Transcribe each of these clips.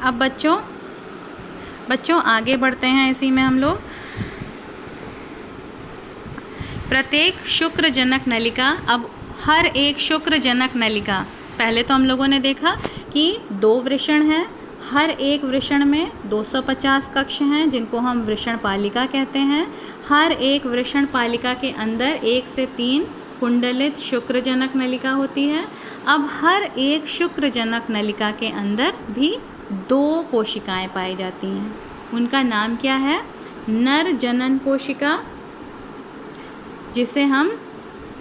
अब बच्चों आगे बढ़ते हैं इसी में हम लोग। प्रत्येक शुक्रजनक नलिका, अब हर एक शुक्रजनक नलिका, पहले तो हम लोगों ने देखा कि 2 वृषण हैं, हर एक वृषण में 250 कक्ष हैं जिनको हम वृषण पालिका कहते हैं। हर एक वृषण पालिका के अंदर 1 से 3 कुंडलित शुक्रजनक नलिका होती है। अब हर एक शुक्रजनक नलिका के अंदर भी 2 कोशिकाएं पाई जाती हैं। उनका नाम क्या है? नर जनन कोशिका, जिसे हम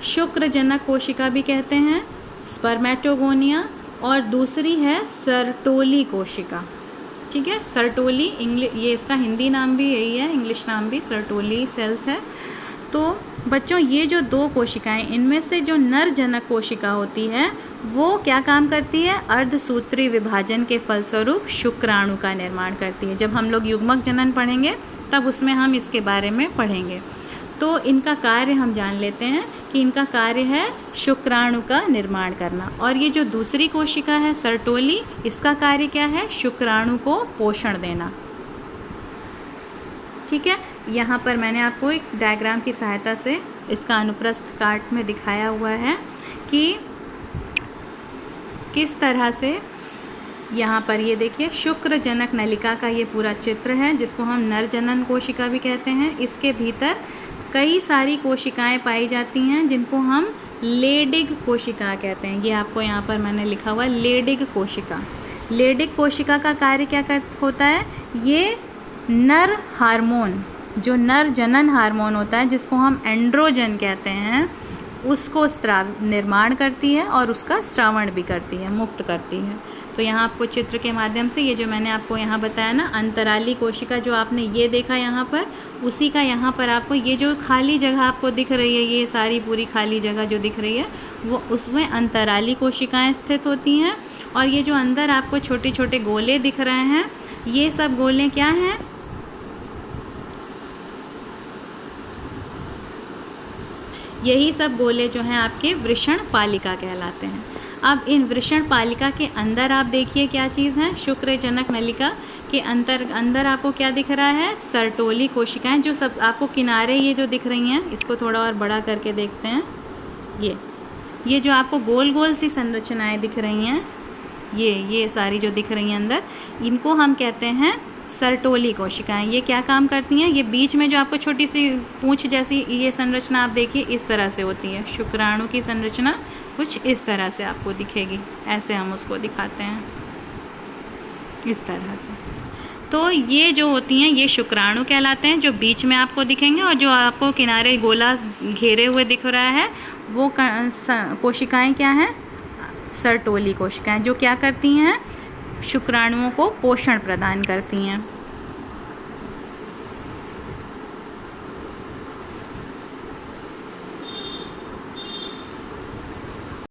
शुक्रजनक कोशिका भी कहते हैं, स्पर्मेटोगोनिया, और दूसरी है सर्टोली कोशिका। ठीक है, सर्टोली ये इसका हिंदी नाम भी यही है, इंग्लिश नाम भी सर्टोली सेल्स है। तो बच्चों ये जो 2 कोशिकाएं, इनमें से जो नर जनक कोशिका होती है वो क्या काम करती है? अर्धसूत्री विभाजन के फलस्वरूप शुक्राणु का निर्माण करती है। जब हम लोग युग्मक जनन पढ़ेंगे तब उसमें हम इसके बारे में पढ़ेंगे। तो इनका कार्य हम जान लेते हैं कि इनका कार्य है शुक्राणु का निर्माण करना। और ये जो दूसरी कोशिका है सर्टोली, इसका कार्य क्या है? शुक्राणु को पोषण देना। ठीक है, यहाँ पर मैंने आपको एक डायग्राम की सहायता से इसका अनुप्रस्थ काट में दिखाया हुआ है कि किस तरह से यहाँ पर ये देखिए शुक्रजनक नलिका का ये पूरा चित्र है, जिसको हम नर जनन कोशिका भी कहते हैं। इसके भीतर कई सारी कोशिकाएं पाई जाती हैं जिनको हम लेडिग कोशिका कहते हैं। ये आपको यहाँ पर मैंने लिखा हुआ है लेडिग कोशिका। लेडिग कोशिका का कार्य क्या होता है? ये नर हार्मोन, जो नर जनन हार्मोन होता है जिसको हम एंड्रोजन कहते हैं, उसको निर्माण करती है और उसका स्रावण भी करती है, मुक्त करती है। तो यहाँ आपको चित्र के माध्यम से ये जो मैंने आपको यहाँ बताया ना, अंतराली कोशिका जो आपने ये देखा यहाँ पर, उसी का यहाँ पर आपको ये जो खाली जगह आपको दिख रही है, ये सारी पूरी खाली जगह जो दिख रही है वो उसमें अंतराली कोशिकाएं स्थित होती हैं। और ये जो अंदर आपको छोटे छोटे गोले दिख रहे हैं, ये सब गोले क्या हैं? यही सब गोले जो हैं आपके वृषण पालिका कहलाते हैं। अब इन वृषण पालिका के अंदर आप देखिए क्या चीज़ है? शुक्रजनक नलिका के अंदर आपको क्या दिख रहा है? सर्टोली कोशिकाएं, जो सब आपको किनारे ये जो दिख रही हैं, इसको थोड़ा और बड़ा करके देखते हैं। ये जो आपको गोल गोल सी संरचनाएं दिख रही हैं, ये सारी जो दिख रही हैं अंदर, इनको हम कहते हैं सर्टोली कोशिकाएं। ये क्या काम करती हैं? ये बीच में जो आपको छोटी सी पूंछ जैसी ये संरचना आप देखिए इस तरह से होती है। शुक्राणु की संरचना कुछ इस तरह से आपको दिखेगी, ऐसे हम उसको दिखाते हैं इस तरह से। तो ये जो होती हैं ये शुक्राणु कहलाते हैं, जो बीच में आपको दिखेंगे, और जो आपको किनारे गोला घेरे हुए दिख रहा है वो कोशिकाएं क्या हैं? सर्टोली कोशिकाएं, जो क्या करती हैं? शुक्राणुओं को पोषण प्रदान करती हैं।